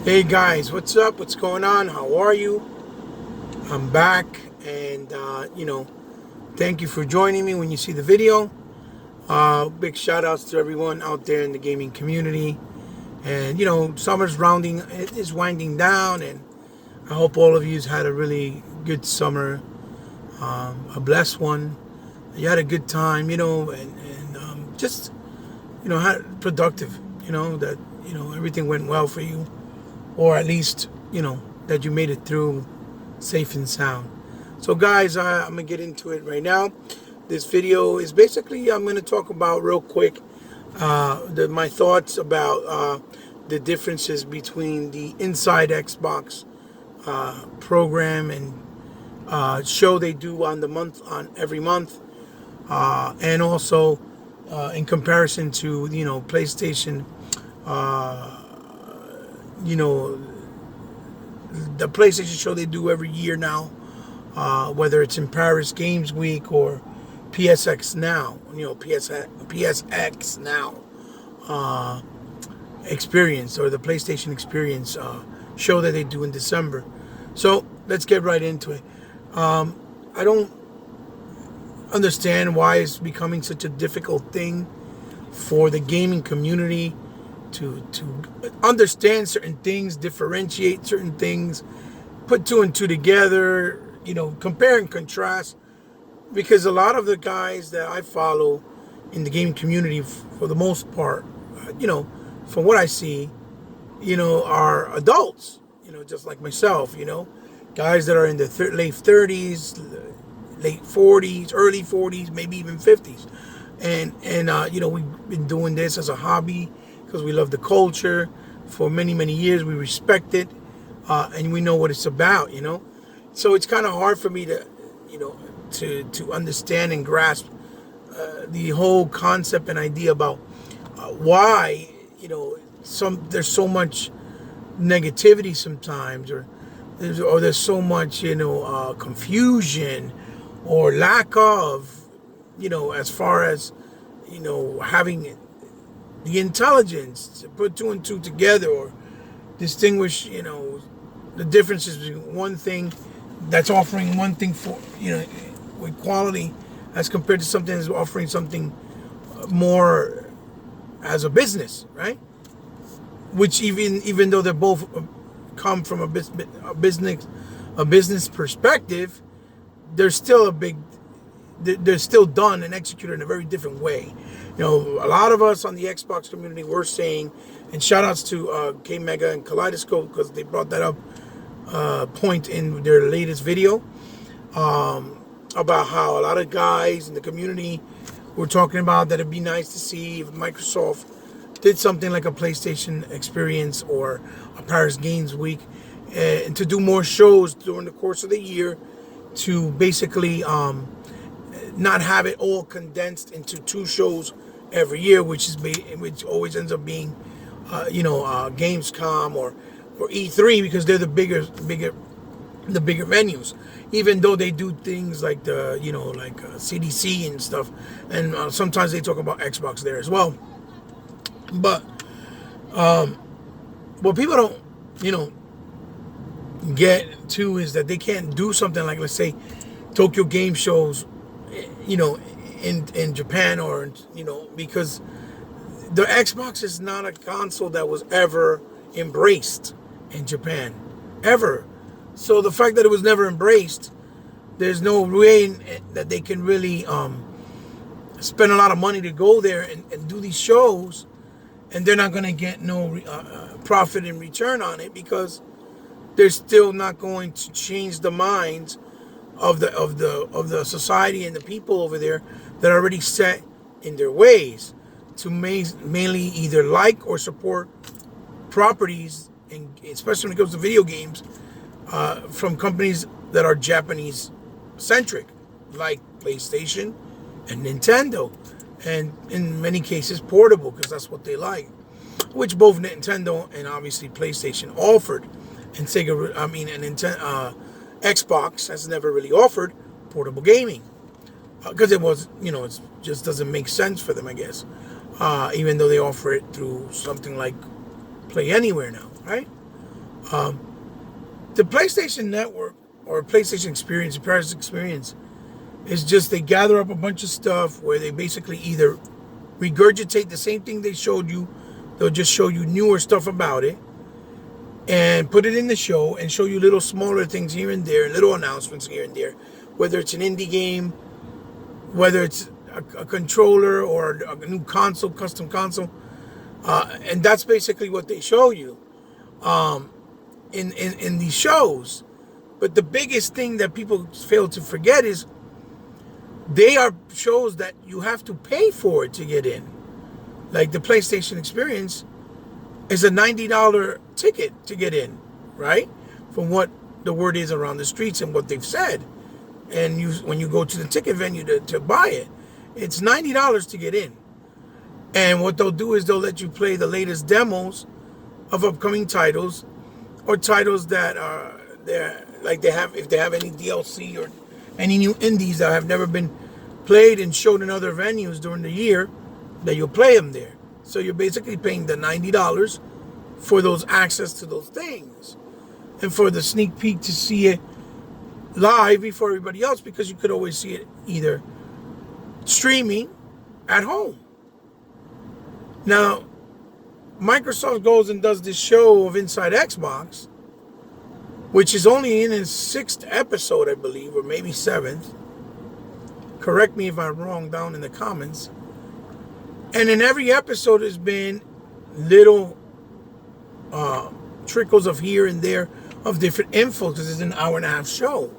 Hey guys, what's up? What's going on? How are you? I'm back, and thank you for joining me when you see the video. Big shout outs to everyone out there in the gaming community. And summer's it is winding down, and I hope all of you's had a really good summer, a blessed one. You had a good time, and just had productive. That everything went well for you, or at least that you made it through safe and sound. So guys, I'm gonna get into it right now. This video is basically, I'm gonna talk about real quick my thoughts about the differences between the Inside Xbox program and show they do on every month, and also in comparison to PlayStation, you know the PlayStation show they do every year now, whether it's in Paris Games Week or PSX Now, PSX Now experience, or the PlayStation Experience show that they do in December. So let's get right into it. I don't understand why it's becoming such a difficult thing for the gaming community to understand certain things, differentiate certain things, put two and two together, compare and contrast. Because a lot of the guys that I follow in the gaming community, for the most part, from what I see, are adults, just like myself, guys that are in the late 30s, late 40s, early 40s, maybe even 50s. And we've been doing this as a hobby because we love the culture for many, many years. We respect it, and we know what it's about, So it's kind of hard for me to, to understand and grasp the whole concept and idea about why, there's so much negativity sometimes, or there's so much, confusion or lack of, as far as, having the intelligence to put two and two together, or distinguish, the differences between one thing that's offering one thing for, with quality, as compared to something that's offering something more as a business, right? Which even though they both come from a business perspective, they're still they're still done and executed in a very different way. A lot of us on the Xbox community were saying, and shout outs to K Mega and Kaleidoscope, because they brought that up point in their latest video, about how a lot of guys in the community were talking about that it'd be nice to see if Microsoft did something like a PlayStation Experience or a Paris Games Week, and to do more shows during the course of the year, to basically not have it all condensed into two shows every year, which always ends up being Gamescom or E3, because they're the bigger venues. Even though they do things like the CDC and stuff, and sometimes they talk about Xbox there as well. But what people don't get to is that they can't do something like, let's say, Tokyo Game Shows, in Japan, or because the Xbox is not a console that was ever embraced in Japan, ever. So the fact that it was never embraced, there's no way that they can really spend a lot of money to go there and do these shows, and they're not going to get no profit in return on it, because they're still not going to change the minds of the society and the people over there that are already set in their ways to mainly either like or support properties, and especially when it comes to video games, from companies that are Japanese centric, like PlayStation and Nintendo, and in many cases portable, because that's what they like, which both Nintendo and obviously PlayStation offered, and Xbox has never really offered portable gaming, because it just doesn't make sense for them, I guess. Even though they offer it through something like Play Anywhere now, right? The PlayStation Network or PlayStation Experience, Paris Experience, is just they gather up a bunch of stuff where they basically either regurgitate the same thing they showed you, they'll just show you newer stuff about it, and put it in the show and show you little smaller things here and there, little announcements here and there, whether it's an indie game, whether it's a controller or a new console, custom console, and that's basically what they show you in these shows. But the biggest thing that people fail to forget is they are shows that you have to pay for it to get in. Like the PlayStation Experience is a $90 ticket to get in, right? From what the word is around the streets and what they've said. And when you go to the ticket venue to buy it, it's $90 to get in. And what they'll do is they'll let you play the latest demos of upcoming titles, or titles that are there, like if they have any DLC or any new indies that have never been played and showed in other venues during the year, that you'll play them there. So you're basically paying the $90 for those access to those things, and for the sneak peek to see it live before everybody else, because you could always see it either streaming at home. Now, Microsoft goes and does this show of Inside Xbox, which is only in its 6th episode, I believe, or maybe 7th. Correct me if I'm wrong down in the comments. And in every episode has been little trickles of here and there of different info, because it's an hour-and-a-half show.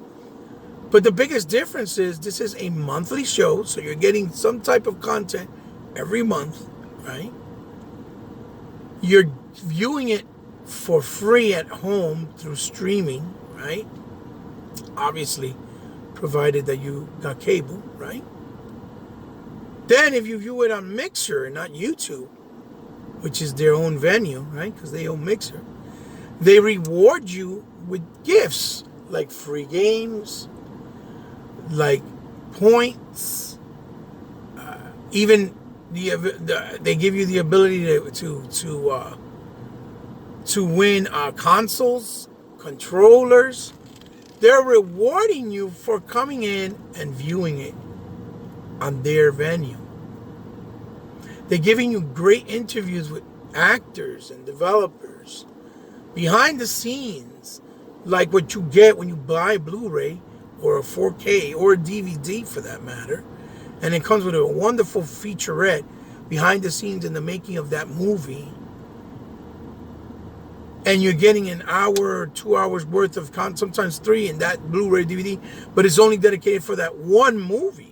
But the biggest difference is this is a monthly show, so you're getting some type of content every month, right? You're viewing it for free at home through streaming, right? Obviously, provided that you got cable, right? Then if you view it on Mixer and not YouTube, which is their own venue, right? Because they own Mixer, they reward you with gifts like free games, like points, even they give you the ability to win consoles, controllers. They're rewarding you for coming in and viewing it on their venue. They're giving you great interviews with actors and developers behind the scenes, like what you get when you buy Blu-ray or a 4K or a DVD for that matter. And it comes with a wonderful featurette behind the scenes in the making of that movie. And you're getting an hour or 2 hours worth of content, sometimes 3 in that Blu-ray DVD, but it's only dedicated for that one movie.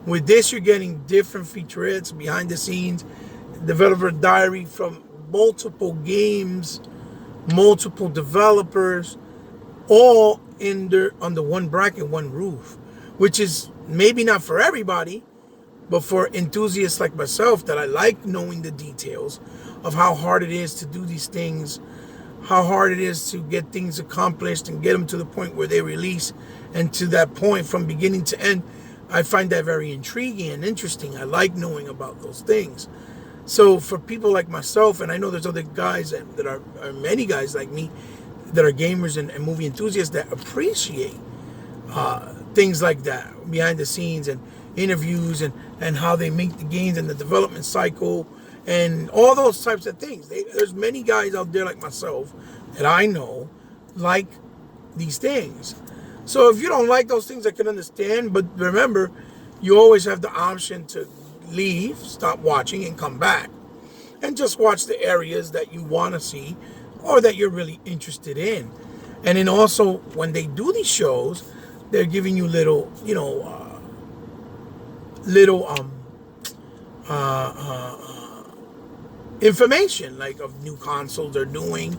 With this, you're getting different featurettes, behind the scenes, developer diary from multiple games, multiple developers, all under one bracket, one roof, which is maybe not for everybody, but for enthusiasts like myself that I like knowing the details of how hard it is to do these things, how hard it is to get things accomplished and get them to the point where they release, and to that point from beginning to end. I find that very intriguing and interesting. I like knowing about those things. So for people like myself, and I know there's other guys that are many guys like me that are gamers and movie enthusiasts that appreciate things like that, behind the scenes and interviews and how they make the games and the development cycle and all those types of things. There's many guys out there like myself that I know like these things. So if you don't like those things, I can understand. But remember, you always have the option to leave, stop watching, and come back. And just watch the areas that you want to see or that you're really interested in. And then also, when they do these shows, they're giving you little information, like of new consoles they're doing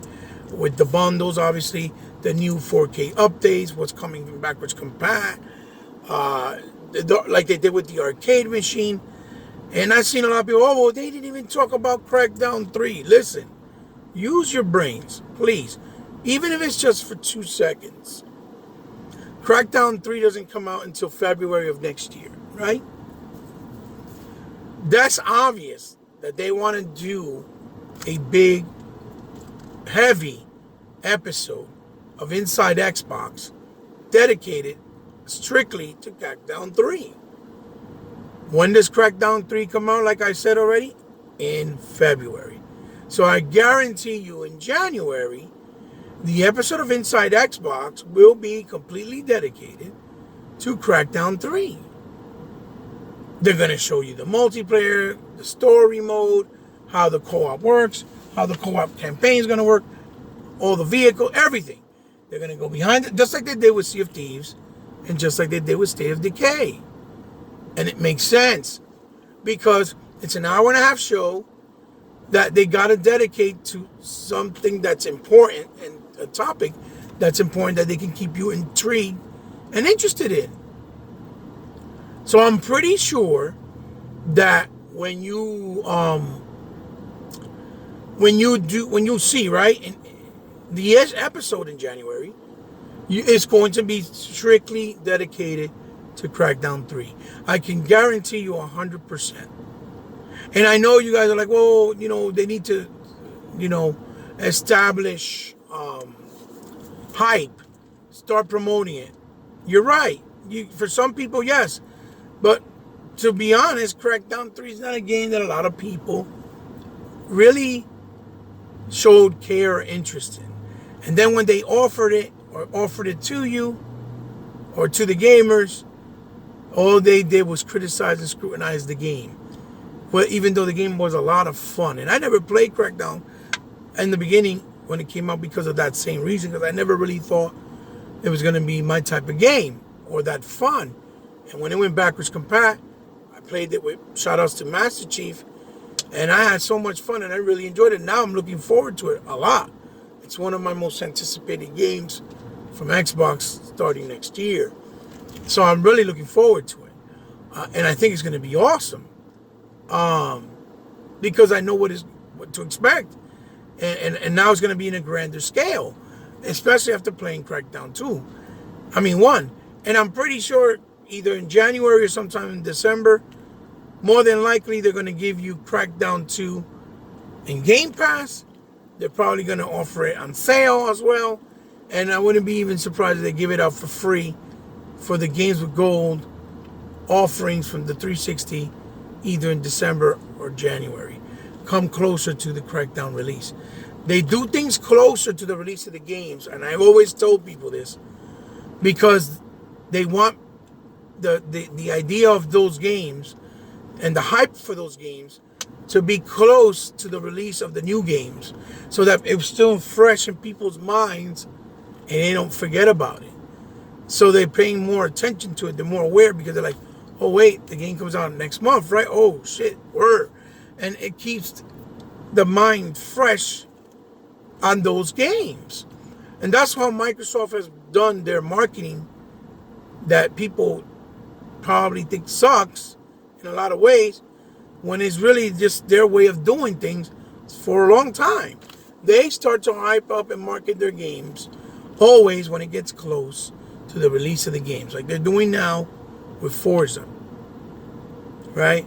with the bundles, obviously, the new 4K updates, what's coming from backwards compat, like they did with the arcade machine. And I've seen a lot of people, oh, well, they didn't even talk about Crackdown 3. Listen, use your brains, please. Even if it's just for 2 seconds. Crackdown 3 doesn't come out until February of next year, right? That's obvious that they want to do a big, heavy episode of Inside Xbox dedicated strictly to Crackdown 3. When does Crackdown 3 come out, like I said already? In February. So I guarantee you in January, the episode of Inside Xbox will be completely dedicated to Crackdown 3. They're going to show you the multiplayer, the story mode, how the co-op works, how the co-op campaign is going to work, all the vehicle, everything. They're going to go behind it, just like they did with Sea of Thieves, and just like they did with State of Decay. And it makes sense, because it's an hour-and-a-half show that they got to dedicate to something that's important, and a topic that's important that they can keep you intrigued and interested in. So I'm pretty sure that when you see, right, in the episode in January, it's going to be strictly dedicated to Crackdown 3. I can guarantee you 100%. And I know you guys are like, well, they need to, establish hype, start promoting it. You're right. For some people, yes. But to be honest, Crackdown 3 is not a game that a lot of people really showed care or interest in. And then when they offered it to you or to the gamers, all they did was criticize and scrutinize the game. Well, even though the game was a lot of fun. And I never played Crackdown in the beginning when it came out because of that same reason, because I never really thought it was going to be my type of game or that fun. And when it went backwards compat, I played it with shout-outs to Master Chief, and I had so much fun and I really enjoyed it. Now I'm looking forward to it a lot. It's one of my most anticipated games from Xbox starting next year. So I'm really looking forward to it. And I think it's going to be awesome. Because I know what to expect. And now it's going to be in a grander scale. Especially after playing Crackdown 2. I mean 1. And I'm pretty sure either in January or sometime in December, more than likely they're going to give you Crackdown 2 in Game Pass. They're probably going to offer it on sale as well. And I wouldn't be even surprised if they give it out for free for the Games with Gold offerings from the 360 either in December or January. Come closer to the Crackdown release. They do things closer to the release of the games, and I've always told people this, because they want the idea of those games and the hype for those games to be close to the release of the new games, so that it's still fresh in people's minds and they don't forget about it. So they're paying more attention to it. They're more aware, because they're like, oh wait, the game comes out next month, right? Oh shit, word. And it keeps the mind fresh on those games. And that's how Microsoft has done their marketing that people probably think sucks in a lot of ways, when it's really just their way of doing things for a long time. They start to hype up and market their games always when it gets close to the release of the games, like they're doing now with Forza, right?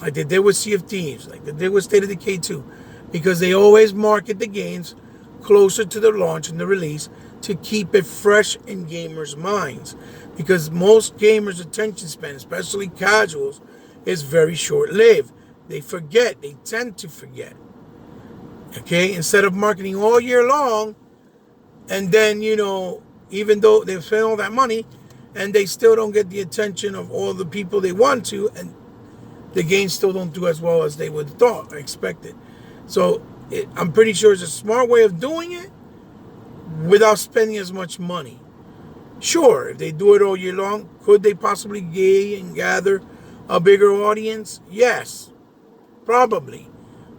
Like they did with Sea of Thieves, like they did with State of Decay 2, because they always market the games closer to the launch and the release to keep it fresh in gamers' minds, because most gamers' attention span, especially casuals, is very short-lived. They forget. They tend to forget. Okay? Instead of marketing all year long, and then, even though they've spent all that money, and they still don't get the attention of all the people they want to, and the games still don't do as well as they would have thought or expected. So I'm pretty sure it's a smart way of doing it without spending as much money. Sure, if they do it all year long, could they possibly gather a bigger audience? Yes, probably.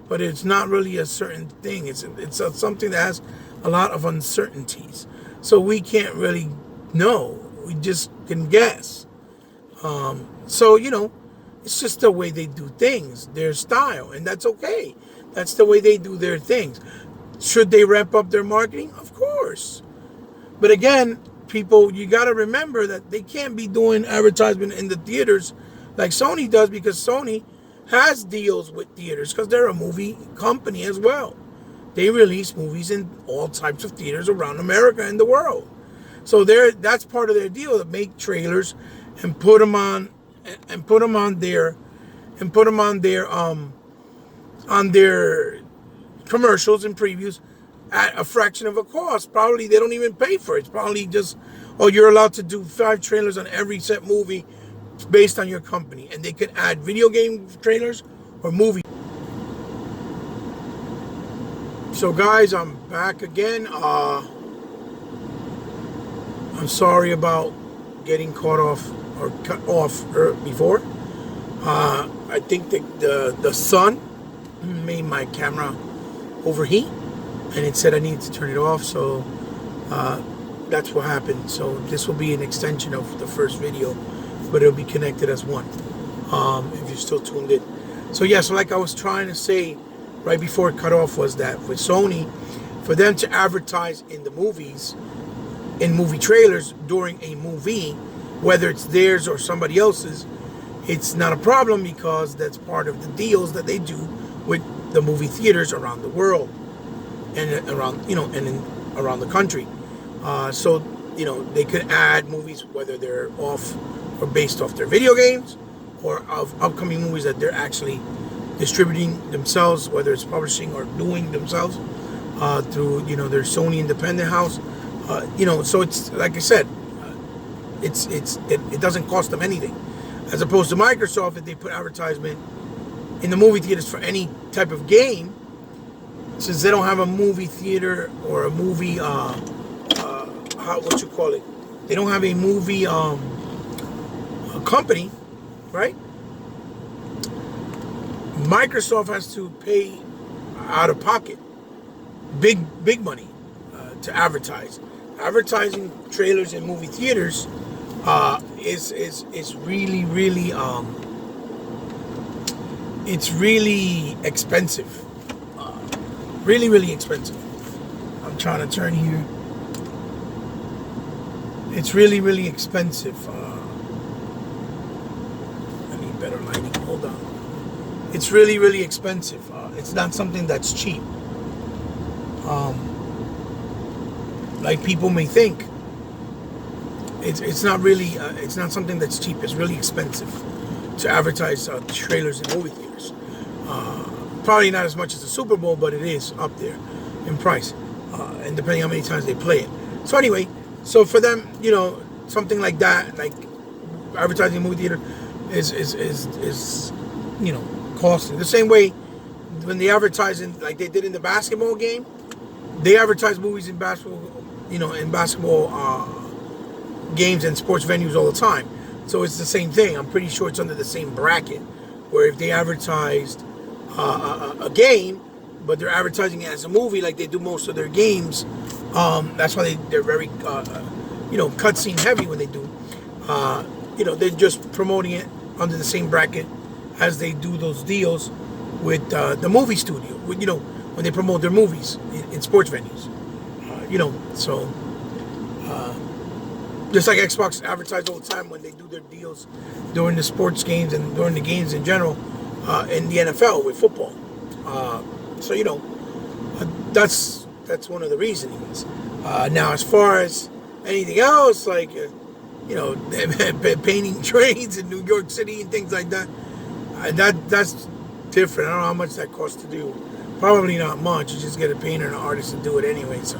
But it's not really a certain thing. It's something that has a lot of uncertainties. So we can't really know. We just can guess. So, it's just the way they do things, their style, and that's okay. That's the way they do their things. Should they ramp up their marketing? Of course. But again, people, you got to remember that they can't be doing advertisement in the theaters like Sony does, because Sony has deals with theaters because they're a movie company as well. they release movies in all types of theaters around America and the world. So that's part of their deal, to make trailers and put them on their commercials and previews at a fraction of a cost. Probably they don't even pay for it. It's probably just, oh, you're allowed to do 5 trailers on every set movie based on your company, and they could add video game trailers or movie. So guys, I'm back again. I'm sorry about getting cut off before. I think the sun made my camera overheat, and it said I needed to turn it off. So that's what happened. So this will be an extension of the first video, but it'll be connected as one. If you're still tuned in. So yeah, so like I was trying to say right before it cut off, was that with Sony, for them to advertise in the movies, in movie trailers during a movie, whether it's theirs or somebody else's, it's not a problem, because that's part of the deals that they do with the movie theaters around the world and around, around the country. So they could add movies, whether they're off or based off their video games, or of upcoming movies that they're actually distributing themselves, whether it's publishing or doing themselves through their Sony independent house. So it's like I said, it doesn't cost them anything, as opposed to Microsoft. If they put advertisement in the movie theaters for any type of game, since they don't have a movie theater or a movie they don't have a movie a company, right? Microsoft has to pay out of pocket big money to advertise. Advertising trailers in movie theaters is really it's really expensive. Really expensive. I'm trying to turn here. It's really expensive. I need better lighting. Hold on. It's really expensive. It's not something that's cheap. Like people may think. It's not really. It's not something that's cheap. It's really expensive to advertise trailers in movie theaters. Probably not as much as the Super Bowl, but it is up there in price, and depending how many times they play it. So anyway, so for them, something like that, like advertising a movie theater, is costly. The same way when they advertise like they did in the basketball game, they advertise movies in basketball, in basketball games and sports venues all the time. So it's the same thing. I'm pretty sure it's under the same bracket, where if they advertised a game, but they're advertising it as a movie, like they do most of their games. That's why they're very cutscene heavy when they do. They're just promoting it under the same bracket as they do those deals with the movie studio. When they promote their movies in sports venues. So just like Xbox advertise all the time when they do their deals during the sports games and during the games in general, in the NFL with football. So that's one of the reasonings. Now, as far as anything else, like painting trains in New York City and things like that, that's different. I don't know how much that costs to do. Probably not much. You just get a painter and an artist to do it anyway. So,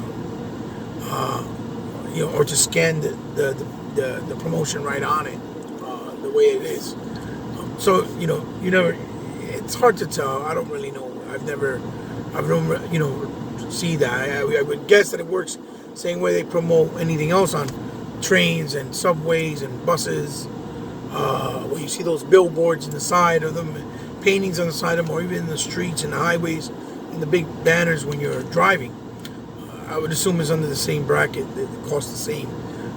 or to scan the promotion right on it, the way it is. So you never. It's hard to tell. I don't really know. I've never see that. I would guess that it works same way they promote anything else on trains and subways and buses, where you see those billboards in the side of them, paintings on the side of them, or even in the streets and the highways and the big banners when you're driving. I would assume it's under the same bracket. It costs the same,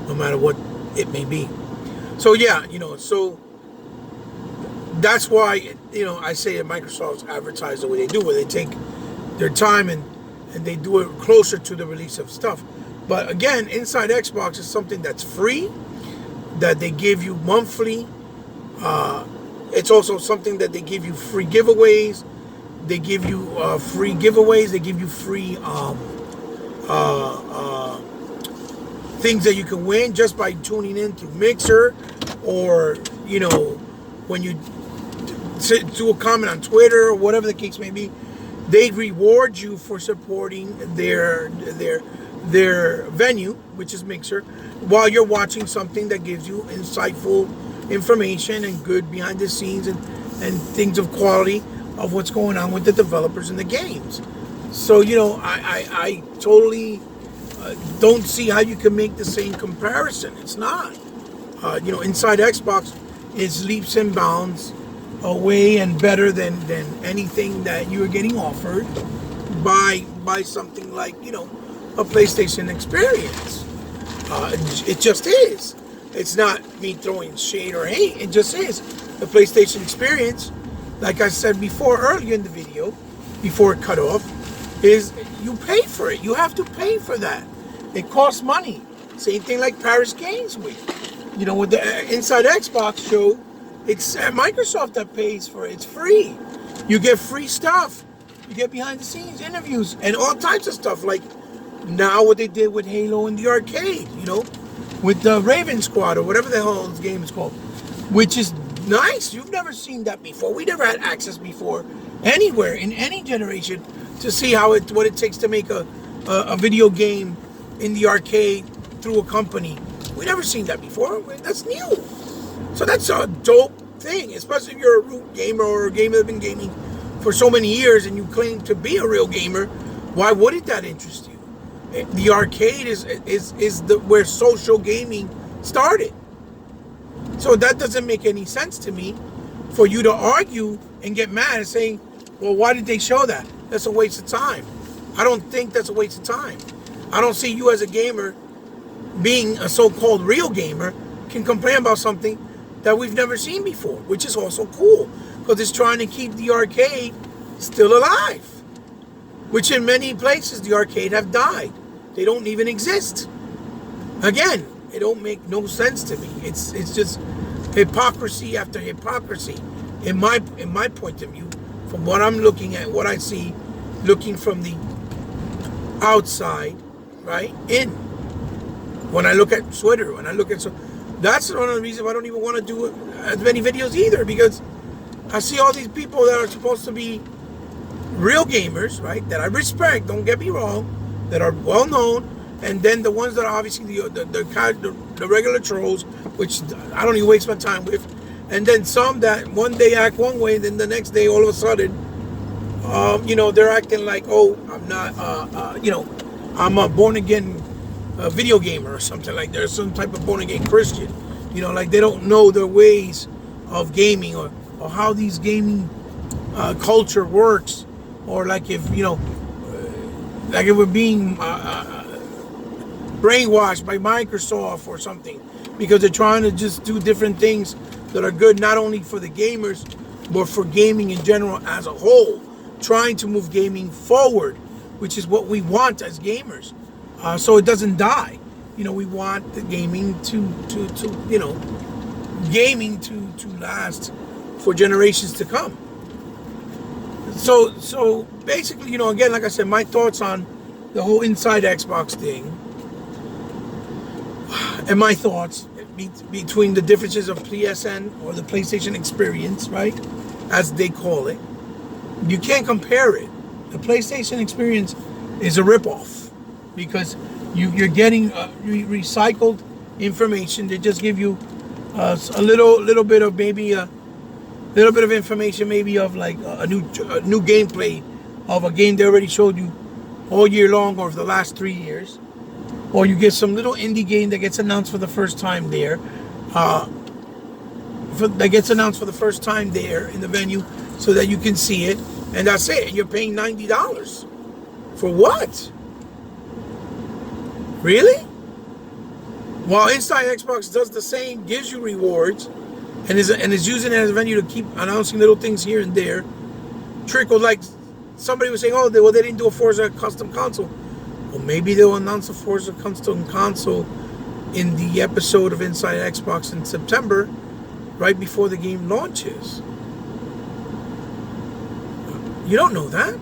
no matter what it may be. So yeah, so that's why I say that Microsoft's advertise the way they do, where they take their time and they do it closer to the release of stuff. But again, inside Xbox is something that's free, that they give you monthly. It's also something that they give you free giveaways. They give you free giveaways. They give you free things that you can win just by tuning in through Mixer, or when you do a comment on Twitter or whatever the case may be. They reward you for supporting their venue, which is Mixer, while you're watching something that gives you insightful information and good behind the scenes and things of quality of what's going on with the developers and the games. So I totally don't see how you can make the same comparison. It's not. Inside Xbox is leaps and bounds away and better than anything that you are getting offered by something like a PlayStation experience. It just is. It's not me throwing shade or hate. It just is. The PlayStation experience, like I said before earlier in the video, before it cut off, is you pay for it. You have to pay for that. It costs money. Same thing like Paris Games Week. With the Inside Xbox show, it's Microsoft that pays for it. It's free. You get free stuff. You get behind the scenes interviews and all types of stuff. Like now what they did with Halo in the arcade, with the Raven Squad or whatever the hell this game is called, which is nice. You've never seen that before. We never had access before anywhere in any generation to see what it takes to make a video game in the arcade through a company. We never seen that before. That's new. So that's a dope thing, especially if you're a root gamer or a gamer that's been gaming for so many years and you claim to be a real gamer. Why wouldn't that interest you? The arcade is where social gaming started. So that doesn't make any sense to me for you to argue and get mad and saying, well, why did they show that? That's a waste of time. I don't think that's a waste of time. I don't see you as a gamer, being a so-called real gamer, can complain about something that we've never seen before, which is also cool because it's trying to keep the arcade still alive, which in many places the arcade have died. They don't even exist. Again, it don't make no sense to me. It's just hypocrisy after hypocrisy in my point of view, from what I'm looking at, what I see, looking from the outside, right in. When I look at Twitter, that's one of the reasons why I don't even want to do as many videos either, because I see all these people that are supposed to be real gamers, right? That I respect. Don't get me wrong. That are well known, and then the ones that are obviously the regular trolls, which I don't even waste my time with, and then some that one day act one way, then the next day all of a sudden, they're acting like, oh, I'm not, I'm a born again video gamer or something like there's some type of born again Christian, like they don't know their ways of gaming or how these gaming culture works, or like if like if we're being brainwashed by Microsoft or something, because they're trying to just do different things that are good not only for the gamers but for gaming in general as a whole, trying to move gaming forward, which is what we want as gamers. So it doesn't die. We want the gaming gaming to last for generations to come. So basically, again, like I said, my thoughts on the whole Inside Xbox thing, and my thoughts between the differences of PSN or the PlayStation experience, right, as they call it. You can't compare it. The PlayStation experience is a ripoff, because you're getting recycled information. They just give you a little bit of maybe a little bit of information, maybe of like a new gameplay of a game they already showed you all year long or for the last 3 years, or you get some little indie game that gets announced for the first time there, that gets announced for the first time there in the venue, so that you can see it, and that's it. And you're paying $90 for what? Really? While Inside Xbox does the same, gives you rewards, and is using it as a venue to keep announcing little things here and there. Trickle, like somebody was saying, oh, they didn't do a Forza custom console. Well, maybe they'll announce a Forza custom console in the episode of Inside Xbox in September, right before the game launches. You don't know that.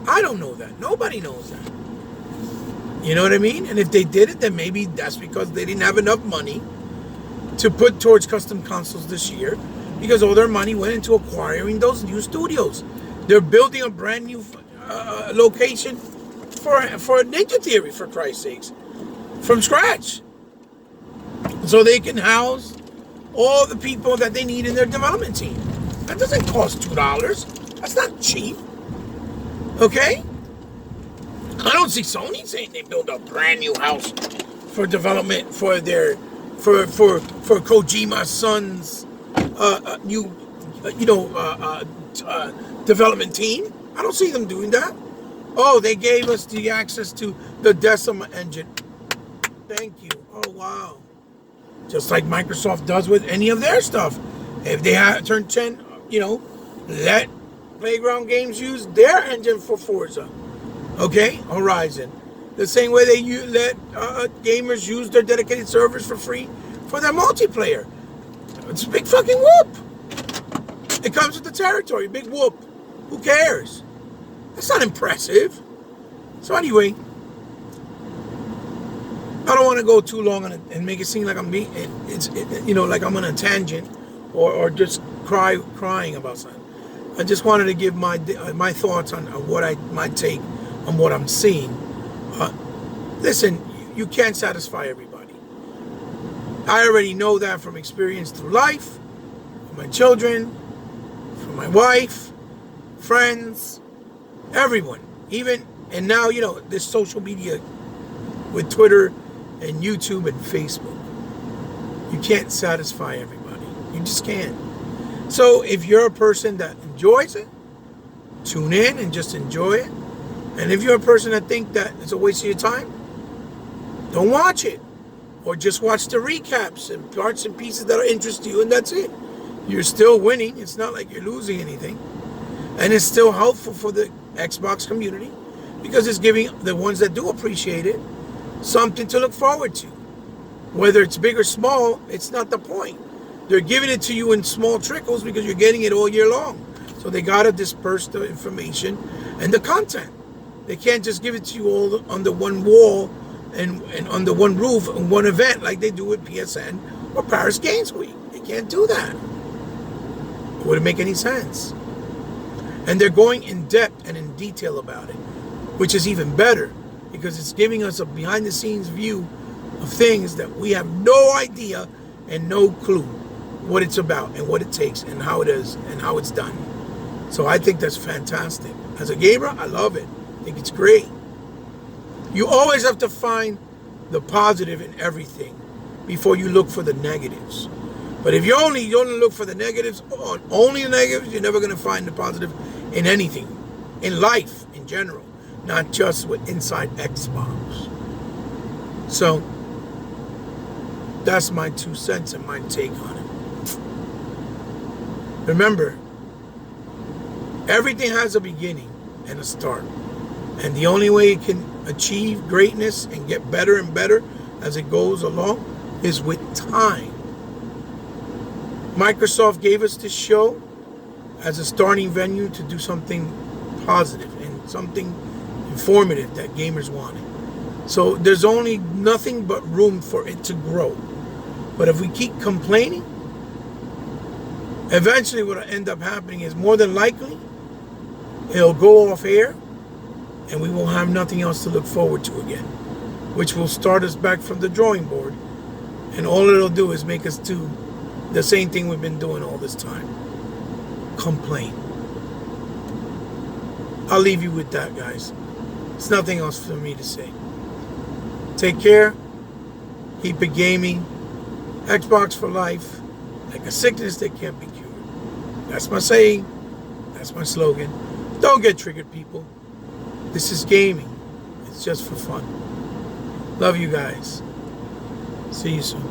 I don't know that. Nobody knows that. You know what I mean? And if they did it, then maybe that's because they didn't have enough money to put towards custom consoles this year, because all their money went into acquiring those new studios. They're building a brand new location for Ninja Theory, for Christ's sakes, from scratch, so they can house all the people that they need in their development team. That doesn't cost $2. That's not cheap. Okay? I don't see Sony saying they build a brand new house for development for their for Kojima's son's new development team. I don't see them doing that. Oh, they gave us the access to the Decima engine. Thank you. Oh wow. Just like Microsoft does with any of their stuff. If they have turn 10, let Playground Games use their engine for Forza. Okay, Horizon. The same way they let gamers use their dedicated servers for free for their multiplayer. It's a big fucking whoop. It comes with the territory. Big whoop. Who cares? That's not impressive. So anyway, I don't want to go too long on it and make it seem like I'm like I'm on a tangent or just crying about something. I just wanted to give my thoughts on what I might take on what I'm seeing. Listen, you can't satisfy everybody. I already know that from experience through life, from my children, from my wife, friends, everyone. And now, this social media with Twitter and YouTube and Facebook. You can't satisfy everybody. You just can't. So if you're a person that enjoys it, tune in and just enjoy it. And if you're a person that thinks that it's a waste of your time, don't watch it. Or just watch the recaps and parts and pieces that interest you, and that's it. You're still winning. It's not like you're losing anything. And it's still helpful for the Xbox community, because it's giving the ones that do appreciate it something to look forward to. Whether it's big or small, it's not the point. They're giving it to you in small trickles because you're getting it all year long. So they got to disperse the information and the content. They can't just give it to you all under one wall and under one roof and one event like they do with PSN or Paris Games Week. They can't do that. It wouldn't make any sense. And they're going in depth and in detail about it, which is even better, because it's giving us a behind-the-scenes view of things that we have no idea and no clue what it's about and what it takes and how it is and how it's done. So I think that's fantastic. As a gamer, I love it. I think it's great. You always have to find the positive in everything before you look for the negatives. But if you only look for the negatives, only the negatives, you're never going to find the positive in anything, in life in general, not just with inside Xbox. So that's my 2 cents and my take on it. Remember, everything has a beginning and a start. And the only way it can achieve greatness and get better and better as it goes along is with time. Microsoft gave us this show as a starting venue to do something positive and something informative that gamers wanted. So there's only nothing but room for it to grow. But if we keep complaining, eventually what will end up happening is, more than likely, it'll go off air and we won't have nothing else to look forward to again, which will start us back from the drawing board. And all it'll do is make us do the same thing we've been doing all this time. Complain. I'll leave you with that, guys. There's nothing else for me to say. Take care. Keep it gaming. Xbox for life. Like a sickness that can't be cured. That's my saying. That's my slogan. Don't get triggered, people. This is gaming. It's just for fun. Love you guys. See you soon.